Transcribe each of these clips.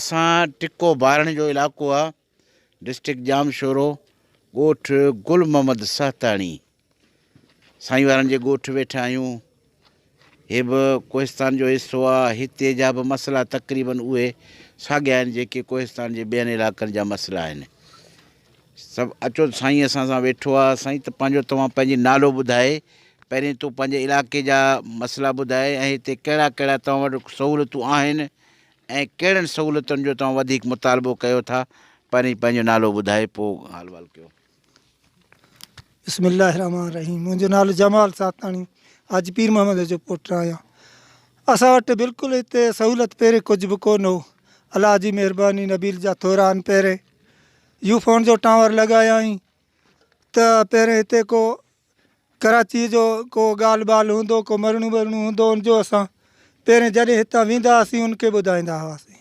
असां टिको बारण जो इलाइक़ो आहे, डिस्ट्रिक्ट जामशोरो, ॻोठ गुल मोहम्मद सहताणी। साईं वारनि जे ॻोठ वेठा आहियूं। हे बि कोहिस्तान जो हिसो आहे। हिते जा बि मसइला तक़रीबन उहे साॻिया आहिनि जेके कोहिस्तान जे ॿियनि इलाइक़नि जा मसइला आहिनि। सभु अचो, साईं असां सां वेठो आहे। साईं, त पंहिंजो तव्हां पंहिंजी नालो ॿुधाए, पहिरीं तूं पंहिंजे इलाइक़े जा मसइला ॿुधाए ऐं हिते कहिड़ा कहिड़ा तव्हां वटि सहूलियतूं आहिनि ऐं कहिड़नि सहूलियतुनि जो तव्हां वधीक मुतालबो कयो था। पहिरीं पंहिंजो नालो ॿुधाए पोइ हाल वाल कयो। बिस्मिल्लाहिर्रहमानिर्रहीम। मुंहिंजो नालो जमाल साताणी, हाजी पीर मोहम्मद जो पुटु आहियां। असां वटि बिल्कुलु हिते सहूलियत पहिरें कुझु बि कोन हो। अलाह जी महिरबानी, नबील जा थोरा आहिनि। पहिरें यू फोन जो टावर लॻायाई त पहिरें हिते को कराची जो को ॻाल्हि ॿाल्हि हूंदो, को मरणो वरणो हूंदो, उनजो असां पहिरें जॾहिं हितां वेंदा हुआसीं उनखे ॿुधाईंदा हुआसीं।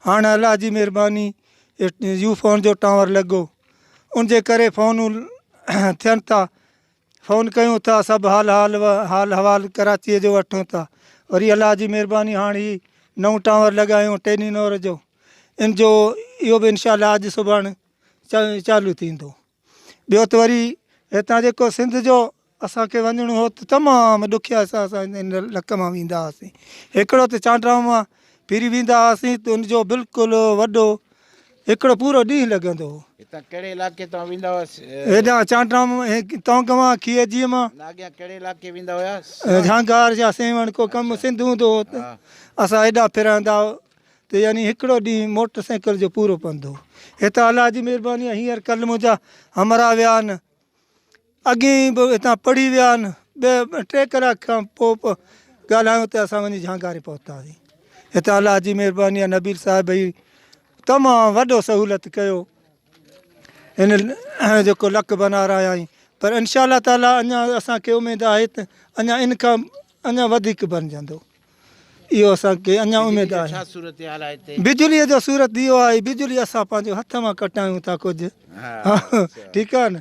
हाणे अलाह जी महिरबानी यू फोन जो टावर लॻो, उनजे करे फ़ोनूं थियनि था। फ़ोन कयूं था, सभु हाल हवाल कराचीअ जो वठूं था। वरी अलाह जी महिरबानी हाणे ही नओं टावर लॻायूं टेलीनॉर जो, इन जो इहो बि इनशाअल्लाह अॼु सुभाणे चालू थींदो। ॿियो त वरी हितां जेको सिंध जो असांखे वञिणो हो त तमामु ॾुखिया सां असां इन लक मां वेंदा हुआसीं। हिकिड़ो त चांडा मां फिरी वेंदा हुआसीं त उनजो बिल्कुलु वॾो हिकिड़ो पूरो ॾींहुं लॻंदो हो। हितां कहिड़े इलाइक़े तव्हां वेंदा हुआसीं? हेॾा चांडा तौंगवा खीअजीअ मां अॻियां कहिड़े इलाइक़े वेंदा हुआ? झांगार जा सेवण को कमु सिंध हूंदो हो त असां हेॾा फिरंदा हो त यानी हिकिड़ो ॾींहुं मोटर साइकिल जो पूरो पवंदो हो। हितां अलाह जी महिरबानी हींअर कल्ह मुंहिंजा हमरा विया आहिनि, अॻे बि हितां पढ़ी विया आहिनि। ॿ 3 कलाक खां पोइ ॻाल्हायूं त असां वञी झांगारे पहुतासीं। हितां अलाह जी महिरबानी आहे, नबील साहिब भई तमामु वॾो सहूलियत कयो हिन जेको लक बनाराया आहीं। पर इंशाअल्लाह ताला अञा असांखे उमेद आहे त अञा इन खां अञा वधीक बणिजंदो, इहो असांखे अञा उमेद आहे। बिजलीअ जो सूरत इहो आहे, बिजली असां पंहिंजो हथ मां कटायूं था कुझु, ठीकु आहे न।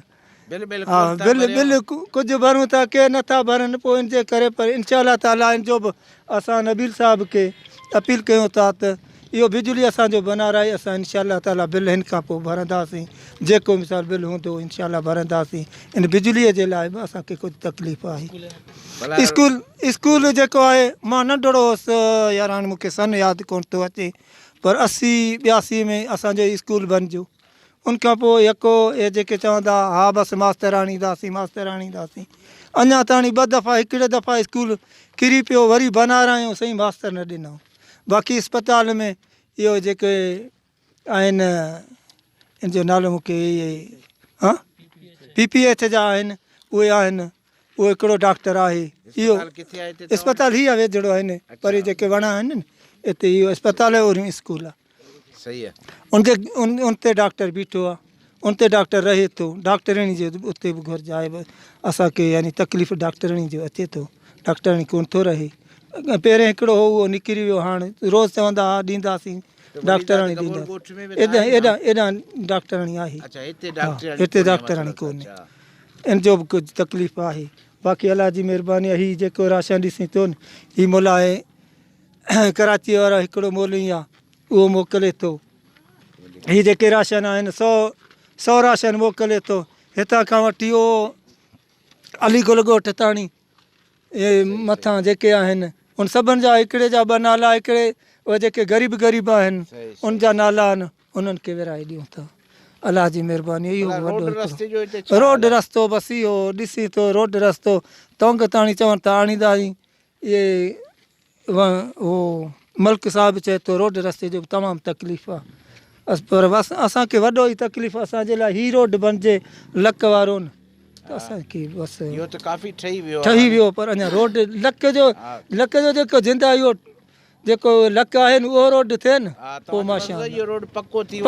हा, बिल कुझु भरूं था, के नथा भरनि, पोइ इनजे करे। पर इंशाअल्लाह ताला इन जो बि असां नबील साहिब खे अपील कयूं था त इहो बिजली असांजो बनाराए असां इंशाअल्लाह ताला बिल हिन खां पोइ भरंदासीं। जेको मिसाल बिल हूंदो इंशाअल्लाह भरंदासीं। इन बिजलीअ जे लाइ बि असांखे कुझु तकलीफ़ आहे। स्कूल जेको आहे, मां नंढड़ो हुउसि यार, हाणे मूंखे सन यादि कोन थो अचे, पर 80-82 में असांजो स्कूल बणिजो। उनखां पोइ यको इहे जेके चवंदा हा बसि मास्तर आणींदासीं। अञा ताणी 2 दफ़ा हिकिड़े दफ़ा स्कूल किरी पियो, वरी बनारायूं, सही मास्तर न ॾिनऊं। बाक़ी अस्पताल में इहो जेके आहिनि, इन जो नालो मूंखे इहे PPH जा आहिनि, उहे आहिनि। उहो हिकिड़ो डॉक्टर आहे। इहो अस्पताल हीअ वेझड़ो आहिनि, पर जेके वण आहिनि हिते इहो अस्पताल आहे और स्कूल आहे। सही आहे। उन ते डॉक्टर बीठो आहे, उन ते डॉक्टर रहे थो। डॉक्टरणी जो उते बि घुरिज आहे असांखे, यानी तकलीफ़ डॉक्टरणी जो अचे थो, डॉक्टरणी कोन थो रहे। पहिरें हिकिड़ो हो उहो निकिरी वियो, हाणे रोज़ चवंदा हा ॾींदासीं डॉक्टरणी ॾींदासीं। एॾा डॉक्टरणी आहे हिते, डॉक्टरणी कोन्हे। इन जो बि कुझु तकलीफ़ आहे। बाक़ी अलाह जी महिरबानी आहे। हीअ जेको राशन ॾिसी थो न, हीअ मुला आहे कराची वारा, हिकिड़ो मोली आहे, उहो मोकिले थो। हीअ जेके राशन आहिनि 100 राशन मोकिले थो हितां खां वठी उहो अलीगुल ॻोठ ताणी। इहे मथां जेके आहिनि उन सभिनि जा हिकिड़े जा 2 नाला, हिकिड़े उहे जेके ग़रीब आहिनि उन जा नाला आहिनि, उन्हनि खे विराए ॾियूं था। अलाह जी महिरबानी। इहो वॾो रोड रस्तो बसि इहो ॾिसी थो, रोड रस्तो तौंग ताणी चवनि था आणींदासीं। इहे उहो मल्क साहिबु चए थो रोड रस्ते जो बि तमामु तकलीफ़ आहे। पर बसि असांखे वॾो ई तकलीफ़ असांजे लाइ हीअ रोड बणिजे लक वारो न, त असांखे बसि इहो त काफ़ी ठही वियो। पर अञा रोड लक जो जेको जिंदा इहो जेको लक आहे न, उहो रोड थिए न, पोइ माशाअल्लाह पको थी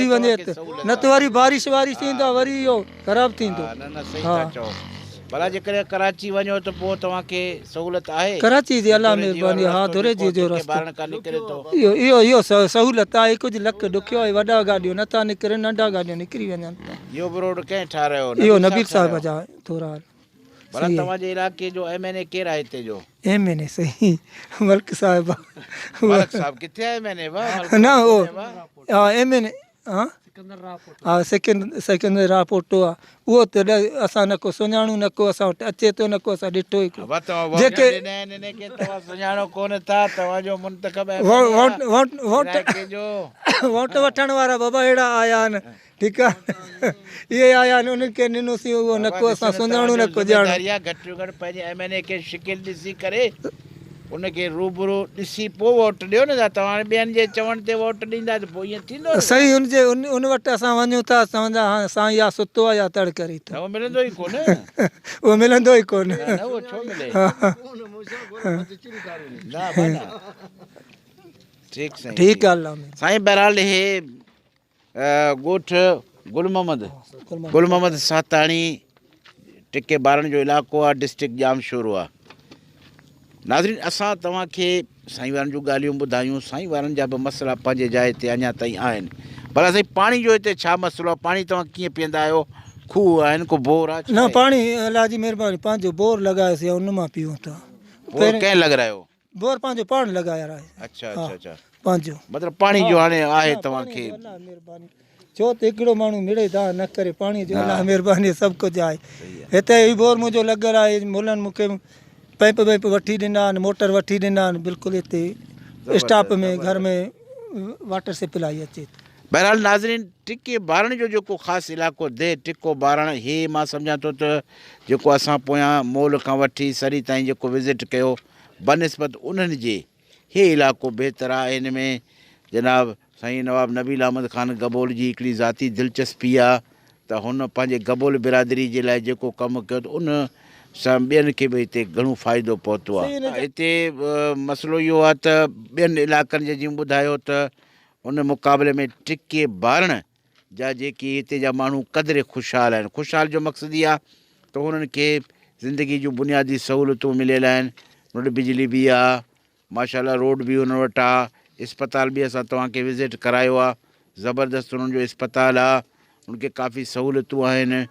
वञे त, न त वरी बारिश थींदा, वरी इहो ख़राबु थींदो। भला जेकॾहिं कराची वञो त पोइ तव्हांखे सहूलियत आहे? कराची जी अलाह महिरबानी, हा, धुरे जी जो रस्तो इहो सहूलियत आहे। कुझु लक ॾुखियो आहे, वॾा गाॾियूं नथा निकिरनि, नंढा गाॾियूं निकिरी वञनि। इहो बि रोड कंहिं ठाहिरायो? इहो नबील साहिब जा थोरा भला तव्हांजे इलाइक़े जो MNA केरु आहे हिते जो? MNA सही मलिक साहिब मलिक साहब किथे आहे MNA न उहो MNA हा हा सिकंदर रापोटो आहे उहो त असां न को सुञाणूं न को असां वटि अचे थो न को असां ॾिठो ई कोन्हे जेके सुञाणो कोन था तव्हांजो मुंतखब वोट वठण वारा बाबा अहिड़ा आया आहिनि ठीकु आहे इहे आया आहिनि उन्हनि खे ॾिनोसीं उहो न को असां सुञाणूं न को ॼाणूं घटि में घटि पंहिंजे MNA खे शिकिल ॾिसी करे उनखे रूबरू ॾिसी पोइ वोट ॾियो न तव्हां ॿियनि जे चवण ते वोट ॾींदा त पोइ ईअं थींदो सही हुनजे उन वटि असां वञूं था चवंदा हा साईं या सुतो आहे या तड़ करी थो उहो मिलंदो ई कोन उहो मिलंदो ई कोन उहो छो मिले ठीकु आहे साईं बहरहाल हे ॻोठ गुल मोहम्मद साताणी टिके ॿारनि जो इलाइक़ो आहे डिस्ट्रिक्ट जामशोरो आहे नाज़रीन असां तव्हांखे साईं वारनि जूं ॻाल्हियूं ॿुधायूं साईं वारनि जा बि मसइला पंहिंजे जाइ ते अञा ताईं आहिनि भला साईं पाणी जो हिते छा मसइलो आहे पाणी तव्हां कीअं पीअंदा आहियो खूह आहिनि को बोर आहे न पाणी अलाह जी महिरबानी पंहिंजो बोर लॻायोसीं उन मां पियूं था बोर कंहिं लॻारायो बोर पंहिंजो पाण लॻाया आहे अच्छा अच्छा अच्छा पंहिंजो मतिलबु पाणी जो हाणे आहे तव्हांखे महिरबानी छो त हिकिड़ो माण्हू मिड़े था न करे पाणी जो अलाह महिरबानी सभु कुझु आहे हिते ई बोर मुंहिंजो लॻल आहे मुलनि मूंखे पाइप वाइप वठी ॾिना आहिनि मोटर वठी ॾिना आहिनि बिल्कुलु हिते स्टाफ में घर में वाटर सप्लाई अचे थी बहरहाल नाज़रीन टिके ॿारनि जो जेको ख़ासि इलाइक़ो दे टिको ॿारनि हे मां सम्झां थो त जेको असां पोयां मोल खां वठी सरी ताईं जेको विज़िट कयो बनिस्बत उन्हनि जे हे इलाइक़ो बहितरु आहे हिन में जनाब साईं नवाब नबील अहमद ख़ान गबोल जी हिकिड़ी ज़ाती दिलचस्पी आहे त हुन पंहिंजे गबोल बिरादरी जे लाइ जेको कमु कयो त उन सां ॿियनि खे बि हिते घणो फ़ाइदो पहुतो आहे हिते मसइलो इहो आहे त ॿियनि इलाइक़नि जे जीअं ॿुधायो त उन मुक़ाबले में टिके ॿारनि जा जेके हिते जा माण्हू क़दुरु ख़ुशहाल आहिनि ख़ुशहाल जो मक़सदु इहा त हुननि खे ज़िंदगी जूं बुनियादी सहूलियतूं मिलियल आहिनि हुन वटि बिजली बि आहे माशाल्लाह रोड बि हुन वटि आहे इस्पताल बि असां तव्हांखे विज़िट करायो आहे ज़बरदस्तु हुननि जो इस्पताल आहे उनखे काफ़ी सहूलियतूं आहिनि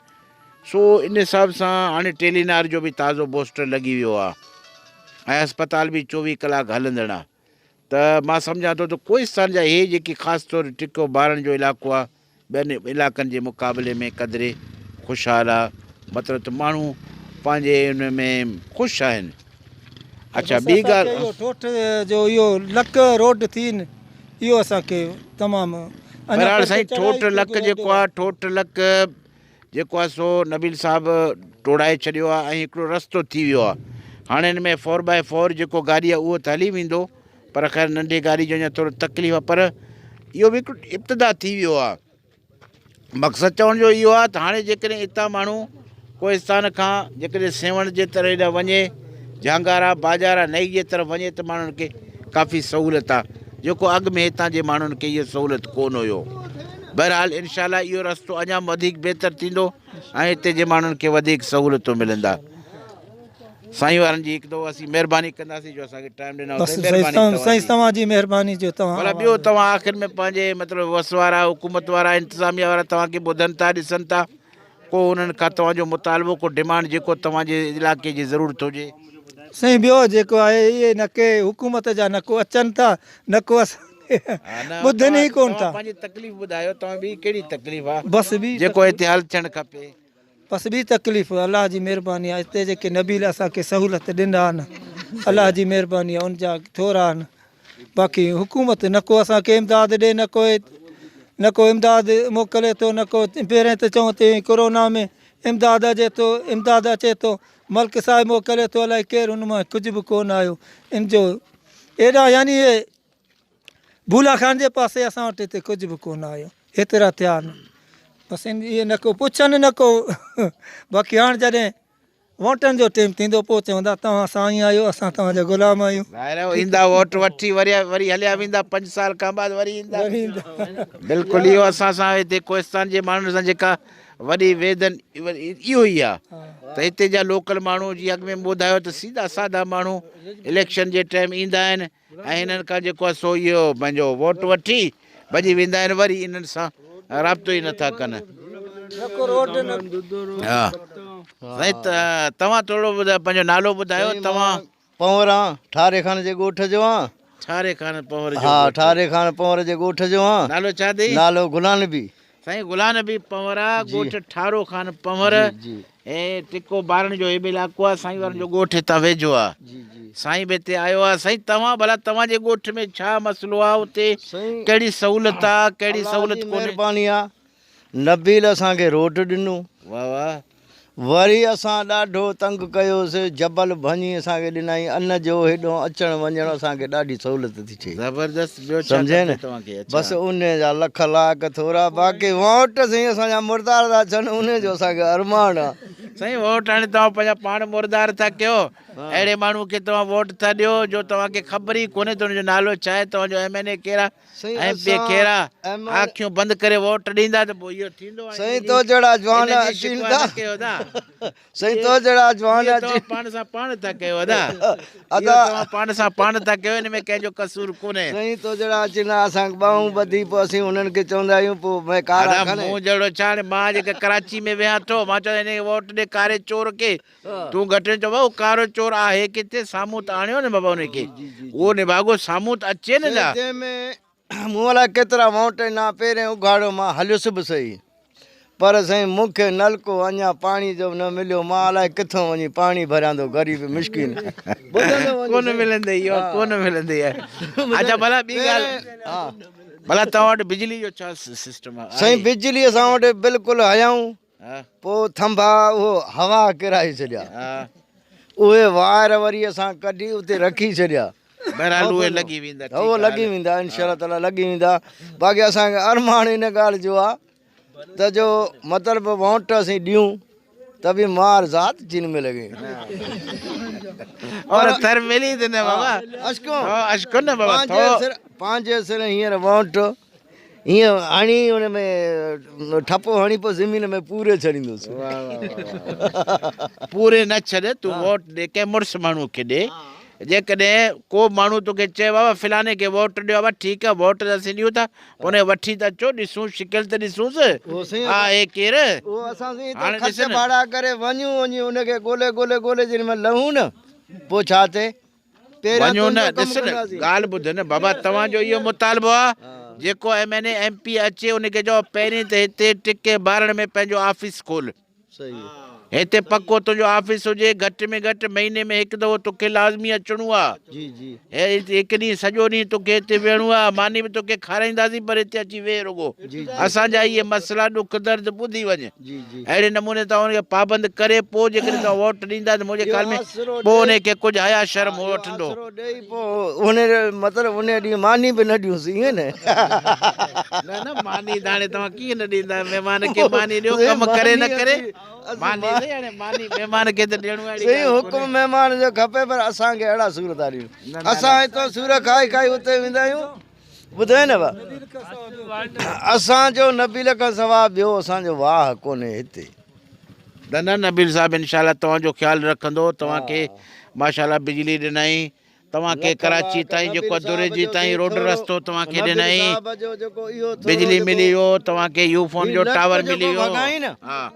सो इन हिसाब सां हाणे टेलीनार जो बि ताज़ो पोस्टर लॻी वियो आहे ऐं अस्पताल बि 24 कलाक हलंदड़ आहे त मां सम्झां थो त कोहिस्तान जा इहे जेकी ख़ासि तौरु टिको ॿारनि जो इलाइक़ो आहे ॿियनि इलाइक़नि जे मुक़ाबले में क़दुरु ख़ुशहाल आहे मतिलबु त माण्हू पंहिंजे हुन में ख़ुशि आहिनि अच्छा ॿी ॻाल्हि ठोठ जो इहो लक रोड थी न इहो असांखे तमामु बहरहाल साईं ठोठ लक जेको आहे ठोठ लक जेको आहे सो नबील साहिबु टोड़ाए छॾियो आहे ऐं हिकिड़ो रस्तो थी वियो आहे हाणे हिन में 4x4 जेको गाॾी आहे उहो त हली वेंदो पर ख़ैर नंढी गाॾी जो अञा थोरो तकलीफ़ आहे पर इहो बि हिकिड़ो इब्तिदा थी वियो आहे मक़सदु चवण जो इहो आहे त हाणे जेकॾहिं हितां माण्हू कोहिस्तान खां जेकॾहिं सेवण जे तरह हेॾा वञे झांगारा बाजारा नई जे तरफ़ वञे त माण्हुनि खे काफ़ी सहूलियत आहे जेको अॻु में हितां जे माण्हुनि खे इहो सहूलियत कोन हुयो बहरहाल इनशाला इहो रस्तो अञा वधीक बहितरु थींदो ऐं हिते जे माण्हुनि खे वधीक सहूलियतूं मिलंदा साईं वारनि जी हिकु दफ़ो असीं महिरबानी कंदासीं जो असांखे टाइम ॾिनो साईं तव्हांजी महिरबानी जो भला ॿियो तव्हां आख़िर में पंहिंजे मतिलबु वस वारा हुकूमत वारा इंतिज़ामिया वारा तव्हांखे ॿुधनि था ॾिसनि था को उन्हनि खां तव्हांजो मुतालबो को डिमांड जेको तव्हांजे इलाइक़े जी ज़रूरत हुजे साईं ॿियो जेको आहे इहे न के हुकूमत जा न को अचनि था न को ॿुधनि ई कोन था पंहिंजी तकलीफ़ ॿुधायो तव्हां ॿी कहिड़ी तकलीफ़ आहे बसि बि जेको हिते हल थियणु खपे बसि ॿी तकलीफ़ अलाह जी महिरबानी आहे हिते जेके नबील असांखे सहूलियत ॾिना आहिनि अलाह जी महिरबानी आहे उनजा थोरा आहिनि बाक़ी हुकूमत न को असांखे इमदाद ॾे न को इमदाद मोकिले थो न को पहिरें त चऊं ते कोरोना में इमदाद अचे थो मलिक साहिब मोकिले थो अलाए केरु हुन मां कुझु बि कोन आयो इन जो एॾा यानी भूला खान जे पासे असां वटि हिते कुझु बि कोन आयो हेतिरा थिया आहिनि बसि इहे न को पुछनि न को बाक़ी हाणे जॾहिं वोटनि जो टाइम थींदो पोइ चवंदा तव्हां साईं आहियो असां तव्हांजा गुलाम आहियूं ईंदा वोट वठी वरी हलिया वेंदा 5 साल खां बाद वरी ईंदा बिल्कुलु इहो असां सां हिते कोहिस्तान जे माण्हुनि सां जेका वॾी वेदन इहो ई आहे त हिते जा लोकल माण्हू जीअं अॻु में ॿुधायो त सीधा साधा माण्हू इलेक्शन जे टाइम ईंदा आहिनि ऐं हिननि खां जेको आहे सो इहो पंहिंजो वोट वठी भॼी वेंदा आहिनि वरी इन्हनि सां राब्तो ई नथा कनि रोड हा साईं तव्हां थोरो पंहिंजो नालो ॿुधायो तव्हां पंवर ठारे खान जे ॻोठ जो आहियां ठारे खान पंवर जो हा ॻोठु। ठारे खान पंवर जे ॻोठ जो आहियां नालो छा अथई नालो गुलाम नबी साईं गुलाम नबी पंवर आहे जी। ॻोठु ठारो खान पंवर जी ऐं टिको ॿारनि जो हेॿ इलाइक़ो आहे साईं वारनि जो ॻोठु हितां वेझो आहे जी जी साईं बि हिते आयो आहे साईं तव्हां भला तव्हांजे ॻोठ में छा मसइलो आहे उते साईं कहिड़ी सहूलियत आहे कहिड़ी अल्लाह सहूलियत जी कोन्हे महिरबानी आहे नबील असांखे रोड ॾिनो वाह वाह वरी असां ॾाढो तंग कयोसीं जबल भञी असांखे ॾिनई अन्न जो हेॾो अचणु वञणु असांखे ॾाढी सहूलियत थी थिए ज़बरदस्त ॿियो छा सम्झे खपे न तव्हांखे अच्छा। बसि उन जा लख लाख थोरा बाक़ी वोट साईं असांजा मुर्दार था थियनि उन जो असांखे अरमान आहे साईं वोट हाणे तव्हां पंहिंजा पाण मुर्दार था कयो अहिड़े माण्हू खे तव्हां वोट था ॾियो जो तव्हांखे ख़बर ई कोन्हे त हुनजो नालो छा आहे तव्हांजो MNA कहिड़ा साईं MP असां कहिड़ा MNA अखियूं बंदि करे वोट ॾींदा त पोइ इहो थींदो आहे। साईं तो जहिड़ा जवान इनजी अचीनि शिकवा था न कयो था साईं तो जहिड़ा जवान इहो तव्हां अची पाण सां पाण था कयो अदा अदा तव्हां पाण सां पाण था कयो हिन में कंहिंजो कसूर कोन्हे साईं तो जहिड़ा अचीनि था असांखे ॿाहूं ॿधी पोइ असीं उन्हनि खे चवंदा आहियूं पोइ भई कारा दादा खणे मूं जहिड़ो छा हाणे मां जेके कराची में विया थो मां चवां हिनखे वोट ॾे कारे चोर खे तूं घटि में चओ भाऊ कारो चोर आहे किथे साम्हूं त आणियो न बाबा हुनखे उहो निभागो साम्हूं त अचे न दा तंहिंमें मूं अलाए केतिरा माउंट ना पहिरियों उघाड़ो मां हलियुसि बि सही पर साईं मूंखे नलको अञा पाणी जो न मिलियो मां अलाए किथां वञी पाणी भरियां ग़रीब मिस्किन कोन मिलंदी इहो कोन मिलंदी आहे अच्छा भला ॿी ॻाल्हि हा भला तव्हां वटि बिजली जो छा सिस्टम आहे साईं बिजली असां वटि बिल्कुलु हयाऊं हा पोइ थंभा उहो हवा किराए छॾिया हा उहे वायर वरी असां कढी उते रखी छॾिया बहरहाल उहे लॻी वेंदा त उहो लॻी वेंदा इनशा ताला लॻी वेंदा बाक़ी असांखे अरमान इन ॻाल्हि जो आहे त जो मतिलबु वोट असीं ॾियूं त बि मार ज़ात जिन में लॻे और थर मिली थी न बाबा अशको अशको न बाबा पंहिंजे सिर हींअर वोट हीअं हणी हुन में ठपो हणी पोइ ज़मीन में पूरे छॾींदुसि पूरे न छॾ तूं वोट ॾे कंहिं मुड़ुसु माण्हू खे ॾे जेकॾहिं को माण्हू तोखे चए बाबा फिलाने खे वोट ॾियो बाबा ठीकु आहे वोट त असीं ॾियूं था उन वठी था अचो ॾिसूं शिकिल त ॾिसूंसि हा हे केरु उहो असां हाणे ख़र्च ॾिस न। भाड़ा करे वञूं वञी हुनखे ॻोल्हे जॾहिं महिल लहूं न पोइ छा थिए वञो न तुंहिंजो ॾिस कमु न कंदासीं। ॻाल्हि ॿुध न बाबा तव्हांजो इहो मुतालबो आहे जेको MNA MP अचे उनखे चओ पहिरीं त हिते टिके ॿारनि में पंहिंजो ऑफिस खोल सही आहे। हिते पको तुंहिंजो ऑफिस हुजे घटि में घटि महीने में हिकु दफ़ो तोखे लाज़मी अचिणो आहे जी जी हिकु ॾींहुं सॼो ॾींहुं तोखे हिते वेहणो आहे मानी बि तोखे खाराईंदासीं पर हिते अची वेह रुगो असांजा इहे मसइला ॾुख दर्द ॿुधी वञ जी जी अहिड़े नमूने तव्हां हुनखे पाबंद करे पोइ जेकॾहिं तव्हां वोट ॾींदा त मुंहिंजे ख़्याल में पोइ हुनखे कुझु हया शर्म वठंदो आसरो ॾेई पोइ उन मतिलबु उन ॾींहुं मानी बि न ॾियूंसीं ईअं न न न मानी त हाणे तव्हां कीअं न ॾींदा महिमान खे मानी ॾियो कमु करे न करे मानी सही हाणे मानी महिमान खे त ॾियणो आहे सही हुकुम महिमान जो खपे पर असांखे अहिड़ा सूर था ॾियूं असां हितां सूर खाई खाई उते वेंदा आहियूं ॿुधायो न भाउ असांजो नबील खां सवाइ ॿियो असांजो वाह कोन्हे हिते न न नबील साहिबु इनशाला तव्हांजो ख़्यालु रखंदो तव्हांखे माशाल्लाह बिजली ॾिनई तव्हांखे कराची ताईं जेको दुरेजी ताईं रोड रस्तो तव्हांखे ॾिनई बिजली मिली वियो तव्हांखे यूफोन जो टावर मिली वियो हा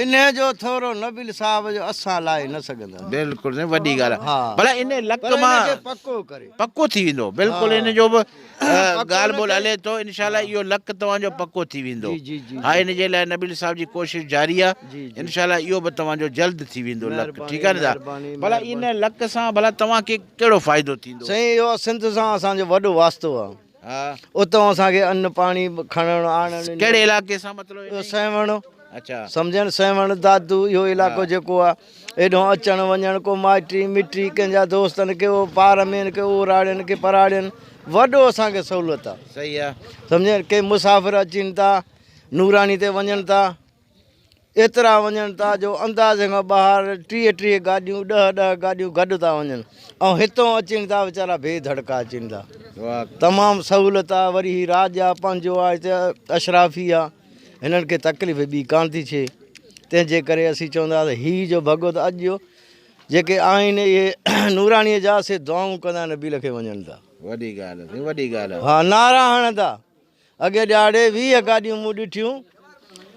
इन जो थोरो नबील साहब जो असां लाइ न सघंदा बिल्कुलु वॾी ॻाल्हि हा। आहे भला इन लक पर मां इनखे पको करे पको थी वेंदो बिल्कुलु इन जो बि ॻाल्हि ॿोल हले थो इनशाला इहो लक तव्हांजो पको थी वेंदो जी, जी, जी, हा इन जे लाइ नबील साहिब जी कोशिशि जारी आहे जी, जी। इनशाला इहो बि तव्हांजो जल्द थी वेंदो लक महिरबानी, ठीकु आहे न महिरबानी, भला इन लक सां भला तव्हांखे कहिड़ो फ़ाइदो थींदो साईं इहो सिंध सां असांजो वॾो वास्तो आहे हा उतां असांखे अन्न पाणी खणणु आणणु कहिड़े इलाइक़े सां मतिलबु सहवण अच्छा सम्झनि सहवण दादू इहो इलाइक़ो जेको आहे एॾो अचणु वञणु को माइटी मिटी कंहिंजा दोस्तनि के उहो पार में के उराड़ियनि के पराड़ियनि वॾो असांखे सहूलियत आहे सही आहे सम्झनि के मुसाफ़िर अचनि था नूरानी ते वञनि था एतिरा वञनि था जो अंदाज़े खां ॿाहिरि 30 गाॾियूं 10 गाॾियूं गॾु था वञनि ऐं हितां अचनि था वीचारा बेधड़का अचनि था वाह तमामु सहूलियत आहे वरी ही राज आहे पंहिंजो आहे हिते अशराफ़ी आहे हिननि खे तकलीफ़ ॿी कोन थी थिए तंहिंजे करे असीं चवंदासीं हीउ जो भॻवत अॼु जो जेके आहिनि इहे नूराणीअ जा से दुआऊं कंदा नबील खे वञनि था वॾी ॻाल्हि आहे वॾी ॻाल्हि आहे हा नारा हणंदा अॻे ॾाढे 20 गाॾियूं मूं ॾिठियूं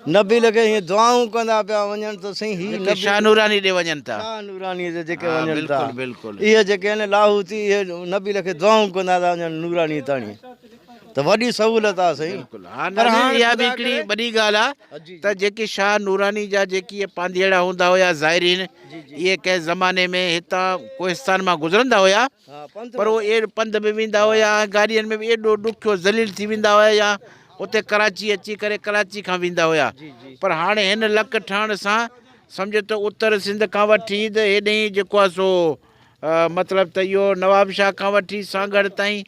नबी खे हीअं दुआऊं कंदा पिया वञनि त साईं ही जेके शाह नूरानी ॾे वञनि था। शाह नूरानीअ जे जेके हा, वञनि था बिल्कुलु बिल्कुलु। इहे जेके आहिनि लाहूती इहे नबी खे दुआऊं कंदा था वञनि नूरानी ताणी त वॾी सहूलियत आहे साईं। बिल्कुलु। हा पर नाज़रीन, हाणे इहा बि ख़ुदा हिकिड़ी करे- वॾी ॻाल्हि आहे त जेके शाह नूरानी जा जेकी इहे पांधेड़ा हूंदा हुया ज़ाहिरीन, इहे कंहिं ज़माने में हितां कोहिस्तान मां गुज़रंदा हुया, हा, पंथ पर उहो एॾो पंध में वेंदा हुया, गाॾियुनि में बि एॾो ॾुखियो ज़लील थी वेंदा हुया, या उते कराची अची करे कराची खां वेंदा हुया। पर हाणे हिन लक ठहण सां सम्झ त उत्तर सिंध खां वठी त हेॾे जेको आहे सो मतिलबु त इहो नवाब शाह खां वठी सागड़ ताईं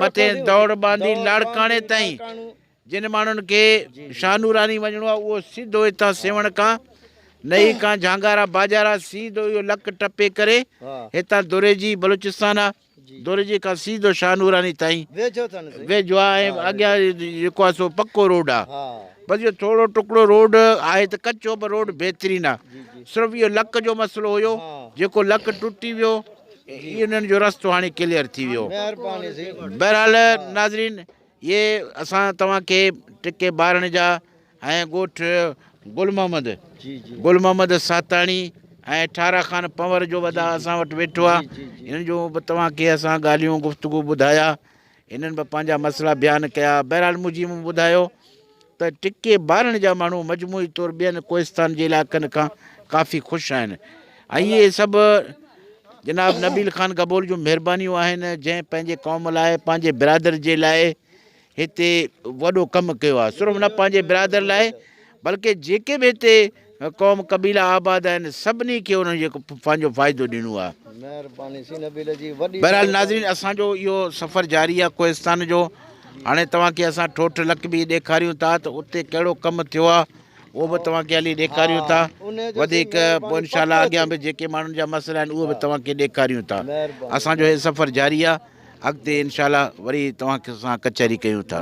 मथे दौड़ बांधी लाड़काणे ताईं जिन माण्हुनि खे शाह नूरानी वञिणो आहे उहो सिधो हितां सेवण खां नई खां झांगारा बाजारा सीधो इहो लक टपे करे हितां दुरेजी बलूचिस्तान आहे, दुरेजी खां सीधो शाह नूरानी ताईं वेझो अथनि साईं। वेझो आहे। ऐं अॻियां जेको आहे सो पको रोड आहे। हा बसि इहो थोरो टुकड़ो रोड आहे त कचो, पर रोड बहितरीन आहे। सिर्फ़ु इहो लक जो मसइलो हुयो, जेको लक टुटी वियो, इन्हनि जो रस्तो हाणे क्लियर थी वियो। महिरबानी साईं। बहरहाल नाज़रीन, ये असां तव्हांखे टिके ॿारनि जा ऐं ॻोठु गुल मोहम्मद साताणी ऐं ठारा ख़ान पंवर जो वॾा असां वटि वेठो आहे। हिननि जो बि तव्हांखे असां ॻाल्हियूं गुफ़्तगू ॿुधाया, हिननि बि पंहिंजा मसइला बयानु कया। बहरहाल मुंहिंजी मूं ॿुधायो त टिके ॿारनि जा माण्हू मजमूई तौरु ॿियनि कोहिस्तान जे इलाइक़नि खां काफ़ी ख़ुशि आहिनि। ऐं इहे सभु जनाब नबील ख़ान गबोल जूं महिरबानियूं आहिनि, जंहिं पंहिंजे क़ौम लाइ, पंहिंजे बिरादर जे लाइ हिते वॾो कमु कयो आहे। सिर्फ़ु न पंहिंजे बिरादर लाइ, बल्कि जेके बि हिते क़ौम क़बीला आबाद आहिनि सभिनी खे उन्हनि जेको पंहिंजो फ़ाइदो ॾिनो आहे। महिरबानी साईं नबील जी वॾी। बहरहाल नाज़रीन, असांजो इहो सफ़र जारी आहे कोहिस्तान जो। हाणे तव्हांखे असां ठोठ लक बि ॾेखारियूं था त उते कहिड़ो कमु थियो आहे, उहो बि तव्हांखे हली ॾेखारियूं था। वधीक पोइ इंशाअल्लाह अॻियां बि जेके माण्हुनि जा मसइला आहिनि उहे बि तव्हांखे ॾेखारियूं था। असांजो हे सफ़र जारी आहे, अॻिते इंशाअल्लाह वरी तव्हांखे असां कचहरी कयूं था।